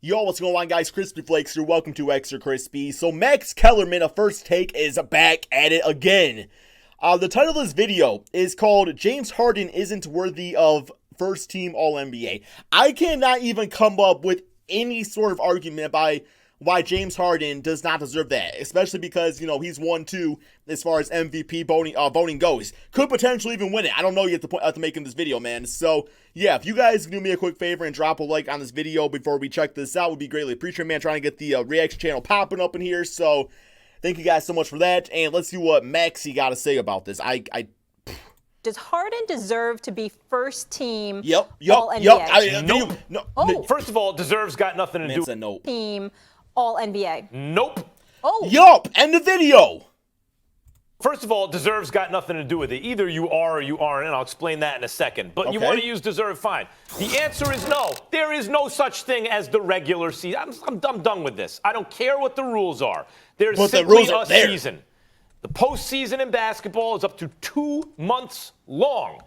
Yo, what's going on, guys? Crispy Flakes here. Welcome to Extra Crispy. So Max Kellerman, a first take, is back at it again. The title of this video is called James Harden Isn't Worthy of First Team All-NBA. I cannot even come up with any sort of argument by why James Harden does not deserve that, especially because, he's 1-2 as far as MVP voting goes. Could potentially even win it. I don't know yet to make in this video, man. So, yeah, if you guys can do me a quick favor and drop a like on this video before we check this out, would be greatly appreciated, man. Trying to get the reaction channel popping up in here. So, thank you guys so much for that. And let's see what Maxie got to say about this. Does Harden deserve to be first team Yep. All-NBA? Nope. No. First of all, deserves got nothing to do with nope. Team All-NBA. Nope. Oh. Yup. End the video. First of all, deserves got nothing to do with it. Either you are or you aren't, and I'll explain that in a second. But you want to use deserve, fine. The answer is no. There is no such thing as the regular season. I'm done with this. I don't care what the rules are. There's simply a season. The postseason in basketball is up to 2 months long.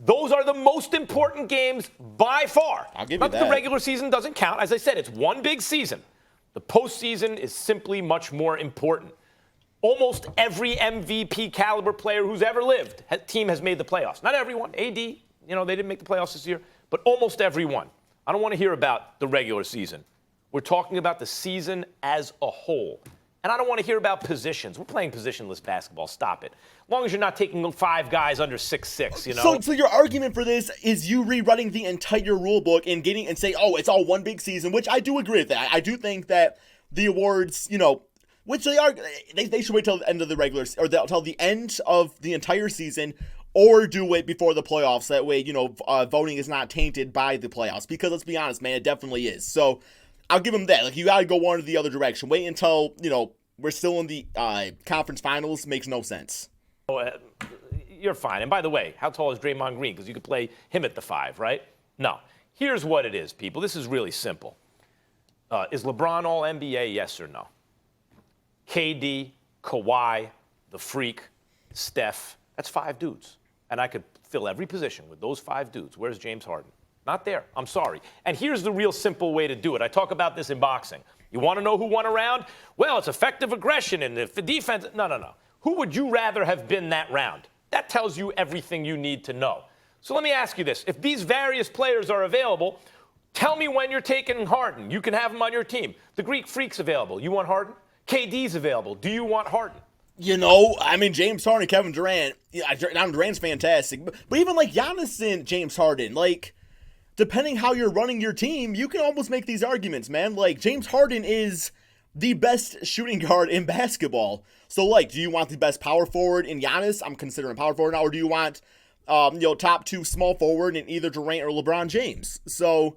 Those are the most important games by far. I'll give you Not that. The regular season doesn't count. As I said, it's one big season. The postseason is simply much more important. Almost every MVP caliber player who's ever lived, team has made the playoffs. Not everyone. AD, they didn't make the playoffs this year, but almost everyone. I don't want to hear about the regular season. We're talking about the season as a whole. And I don't want to hear about positions. We're playing positionless basketball. Stop it. As long as you're not taking 5 guys under 6'6", So your argument for this is you rewriting the entire rule book and saying, oh, it's all one big season, which I do agree with that. I do think that the awards, which they are, they should wait till the end of the regular, or till the end of the entire season, or do it before the playoffs. That way, voting is not tainted by the playoffs. Because let's be honest, man, it definitely is. So I'll give them that. Like, you got to go one or the other direction. Wait until, we're still in the conference finals. Makes no sense. You're fine. And by the way, how tall is Draymond Green? Because you could play him at the 5, right? No. Here's what it is, people. This is really simple. Is LeBron All-NBA, yes or no? KD, Kawhi, the Freak, Steph. That's 5 dudes. And I could fill every position with those 5 dudes. Where's James Harden? Not there. I'm sorry. And here's the real simple way to do it. I talk about this in boxing. You want to know who won a round? Well, it's effective aggression and the defense. No. Who would you rather have been that round? That tells you everything you need to know. So let me ask you this. If these various players are available, tell me when you're taking Harden. You can have him on your team. The Greek Freak's available. You want Harden? KD's available. Do you want Harden? James Harden and Kevin Durant. Durant's fantastic. But even like Giannis and James Harden, depending how you're running your team, you can almost make these arguments, man. Like, James Harden is the best shooting guard in basketball. So, do you want the best power forward in Giannis? I'm considering power forward now. Or do you want, top 2 small forward in either Durant or LeBron James? So,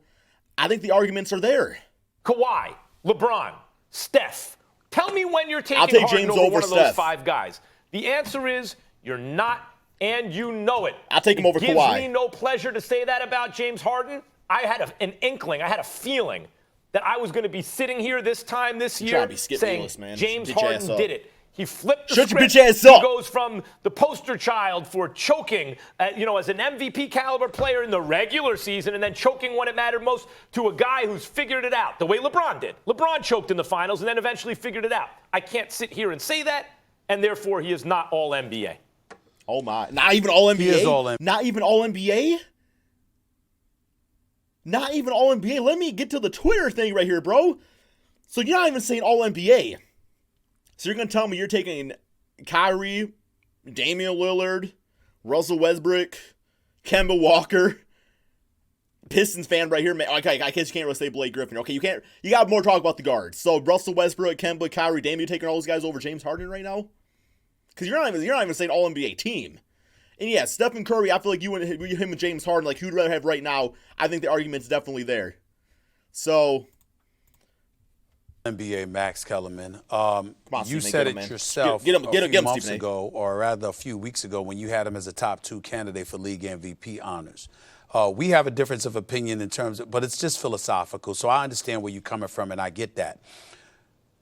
I think the arguments are there. Kawhi, LeBron, Steph. Tell me when you're taking Harden James over one of those Steph. 5 guys. The answer is you're not. And you know it. I'll take him over Kawhi. It gives me no pleasure to say that about James Harden. I had an inkling, I had a feeling that I was going to be sitting here this time this year saying James Harden did it. He flipped the script. He goes from the poster child for choking, as an MVP caliber player in the regular season and then choking when it mattered most to a guy who's figured it out the way LeBron did. LeBron choked in the finals and then eventually figured it out. I can't sit here and say that, and therefore he is not All-NBA. Oh, my. Not even All-NBA? He is All-NBA. Not even All-NBA? Not even All-NBA? Let me get to the Twitter thing right here, bro. So you're not even saying All-NBA. So you're going to tell me you're taking Kyrie, Damian Lillard, Russell Westbrook, Kemba Walker, Pistons fan right here. Okay, I guess you can't really say Blake Griffin. Okay, you got more talk about the guards. So Russell Westbrook, Kemba, Kyrie, Damian, you taking all those guys over James Harden right now? Because you're not even saying All-NBA team. And yeah, Stephen Curry, I feel like him and James Harden, who'd rather have right now, I think the argument's definitely there. So. NBA Max Kellerman. You Stephen, said it yourself a few months Stephen. ago, or rather a few weeks ago, when you had him as a top 2 candidate for league MVP honors. We have a difference of opinion in terms of, but it's just philosophical. So I understand where you're coming from, and I get that.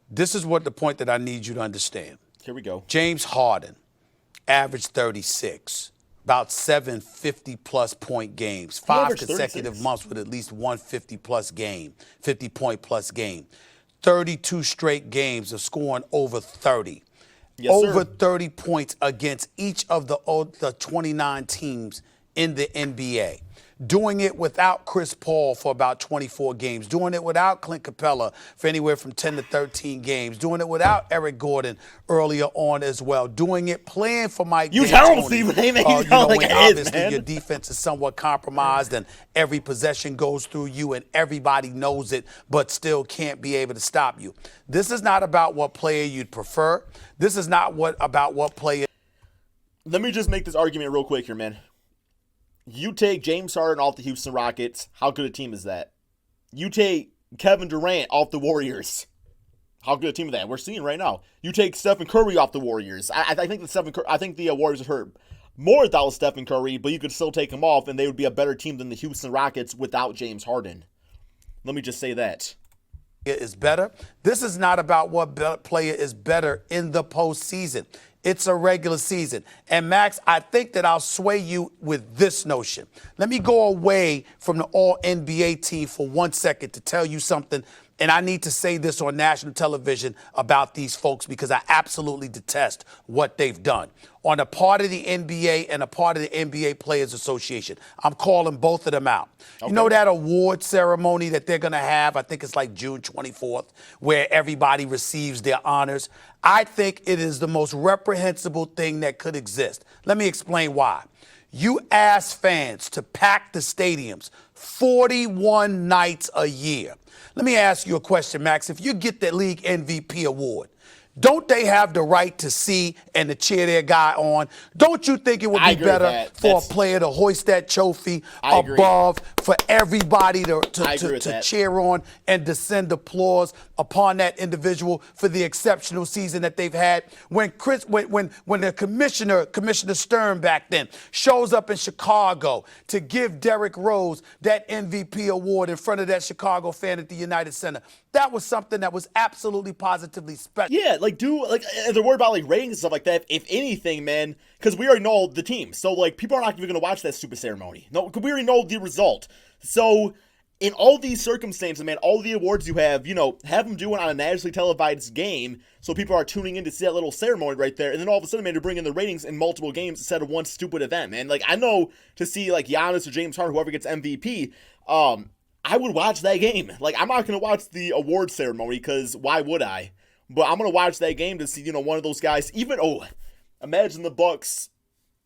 This is the point that I need you to understand. Here we go. James Harden averaged 36. about 7 50-plus point games, 5 averaged consecutive 36. months with at least one 50-plus game, 50-point-plus game. 32 straight games of scoring over 30. Yes, Over sir. 30 points against each of the 29 teams in the NBA. Doing it without Chris Paul for about 24 games. Doing it without Clint Capella for anywhere from 10 to 13 games. Doing it without Eric Gordon earlier on as well. Doing it playing for Mike You D'Antoni. tell him, Stephen A. Man, you know, like when it is, obviously man. your defense is somewhat compromised and every possession goes through you and everybody knows it but still can't be able to stop you. This is not about what player you'd prefer. This is not about what player. Let me just make this argument real quick here, man. You take James Harden off the Houston Rockets. How good a team is that? You take Kevin Durant off the Warriors. How good a team is that? We're seeing right now. You take Stephen Curry off the Warriors. I think the Warriors are hurt more without Stephen Curry, but you could still take him off, and they would be a better team than the Houston Rockets without James Harden. Let me just say that. Is better. This is not about what player is better in the postseason. It's a regular season. And Max, I think that I'll sway you with this notion. Let me go away from the All-NBA team for 1 second to tell you something. And I need to say this on national television about these folks because I absolutely detest what they've done. On a part of the NBA and a part of the NBA Players Association, I'm calling both of them out. Okay. You know that award ceremony that they're going to have, I think it's like June 24th, where everybody receives their honors? I think it is the most reprehensible thing that could exist. Let me explain why. You ask fans to pack the stadiums 41 nights a year. Let me ask you a question, Max. If you get the league MVP award, don't they have the right to see and to cheer their guy on? Don't you think it would be better for a player to hoist that trophy above for everybody to cheer on and to send applause upon that individual for the exceptional season that they've had? When the Commissioner Stern back then, shows up in Chicago to give Derrick Rose that MVP award in front of that Chicago fan at the United Center, that was something that was absolutely positively special. Yeah, they're worried about ratings and stuff like that. If anything, man, because we already know the team, so people are not even going to watch that stupid ceremony. No, because we already know the result. So in all these circumstances, man, all the awards you have them doing on a nationally televised game, so people are tuning in to see that little ceremony right there, and then all of a sudden, man, to bring in the ratings in multiple games instead of one stupid event, man. I know to see Giannis or James Harden, whoever gets MVP, I would watch that game. I'm not going to watch the award ceremony because why would I? But I'm going to watch that game to see, one of those guys. Imagine the Bucks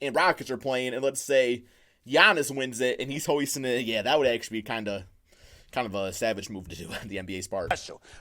and Rockets are playing, and let's say Giannis wins it, and he's hoisting it. Yeah, that would actually be kind of a savage move to do on the NBA's part.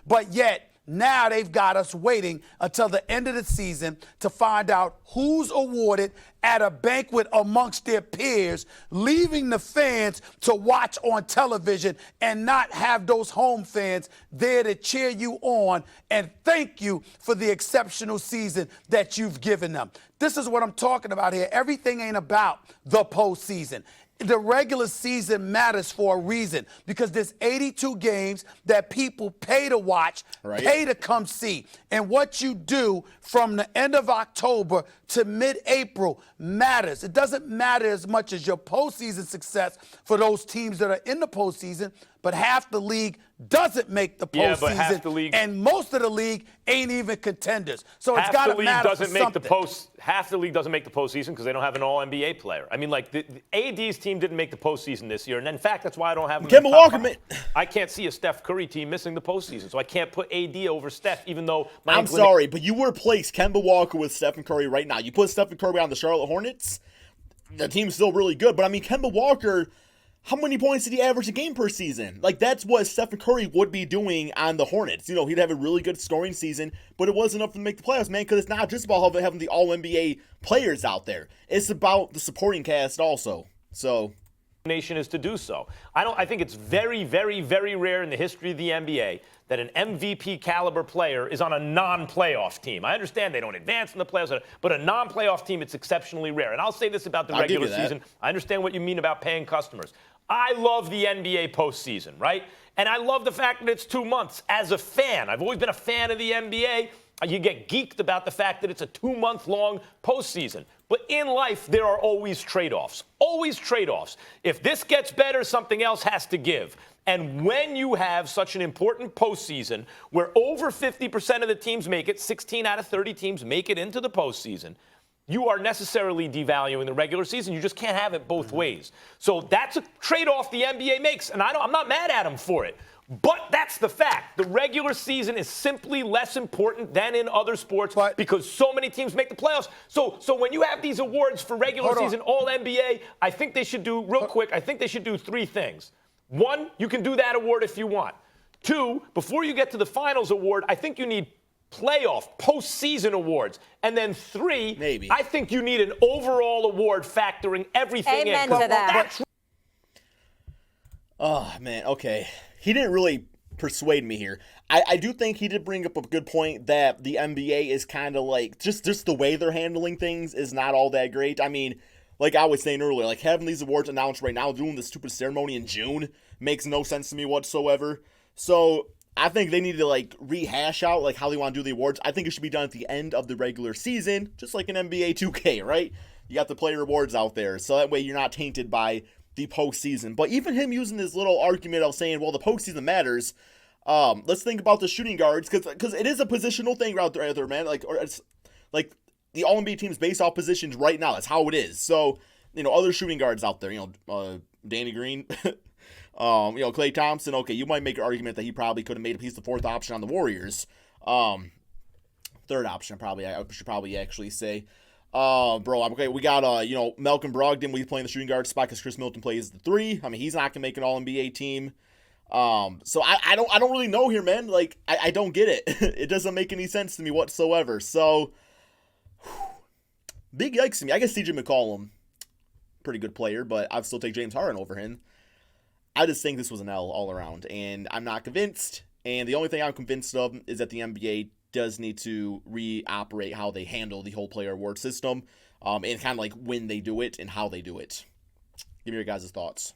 But yet, now they've got us waiting until the end of the season to find out who's awarded at a banquet amongst their peers, leaving the fans to watch on television and not have those home fans there to cheer you on and thank you for the exceptional season that you've given them. This is what I'm talking about here. Everything ain't about the postseason. The regular season matters for a reason because there's 82 games that people pay to watch, pay to come see. And what you do from the end of October to mid-April matters. It doesn't matter as much as your postseason success for those teams that are in the postseason, but half the league doesn't make the postseason, and most of the league ain't even contenders. So it's got to matter for something. Half the league doesn't make the postseason because they don't have an All-NBA player. I mean, the AD's team didn't make the postseason this year, and in fact, that's why I don't have him in the top five. I can't see a Steph Curry team missing the postseason, so I can't put AD over Steph, even though I'm sorry, but you would replace Kemba Walker with Stephen Curry right now. You put Stephen Curry on the Charlotte Hornets, the team's still really good, but I mean, Kemba Walker, how many points did he average a game per season? That's what Stephen Curry would be doing on the Hornets. He'd have a really good scoring season, but it wasn't enough to make the playoffs, man, because it's not just about having the All-NBA players out there. It's about the supporting cast also. So nation is to do so. I think it's very, very, very rare in the history of the NBA that an MVP caliber player is on a non-playoff team. I understand they don't advance in the playoffs, but a non-playoff team, it's exceptionally rare. And I'll say this about the regular season. I understand what you mean about paying customers. I love the NBA postseason, right? And I love the fact that it's 2 months. As a fan, I've always been a fan of the NBA. You get geeked about the fact that it's a 2-month-long postseason. But in life, there are always trade-offs. Always trade-offs. If this gets better, something else has to give. And when you have such an important postseason where over 50% of the teams make it, 16 out of 30 teams make it into the postseason, you are necessarily devaluing the regular season. You just can't have it both ways. So that's a trade-off the NBA makes, and I'm not mad at them for it. But that's the fact. The regular season is simply less important than in other sports because so many teams make the playoffs. So when you have these awards for regular season All-NBA, I think they should do, real quick, I think they should do three things. One, you can do that award if you want. Two, before you get to the finals award, I think you need playoff, postseason awards. And then three, maybe, I think you need an overall award factoring everything Amen in. to that. Oh, man, okay. He didn't really persuade me here. I do think he did bring up a good point that the NBA is kind of like, just the way they're handling things is not all that great. I mean, like I was saying earlier, like having these awards announced right now, doing this stupid ceremony in June makes no sense to me whatsoever. So I think they need to like rehash out like how they want to do the awards. I think it should be done at the end of the regular season, just like an NBA 2K, right? You got the player awards out there, so that way you're not tainted by the postseason. But even him using this little argument of saying, well, the postseason matters. Let's think about the shooting guards, because it is a positional thing out there, man. Like, or it's like the All-NBA team's based off positions right now. That's how it is. So, other shooting guards out there, Danny Green, Klay Thompson. Okay, you might make an argument that he probably could have made a piece the fourth option on the Warriors. Third option, I should probably actually say. Okay, we got, Malcolm Brogdon, we playing the shooting guard spot because Chris Middleton plays the three. I mean, he's not going to make an All-NBA team. So I don't really know here, man. Like, I don't get it. It doesn't make any sense to me whatsoever. So, big yikes to me. I guess CJ McCollum, pretty good player, but I'd still take James Harden over him. I just think this was an L all around, and I'm not convinced. And the only thing I'm convinced of is that the NBA does need to reoperate how they handle the whole player award system, and kind of like when they do it and how they do it. Give me your guys' thoughts.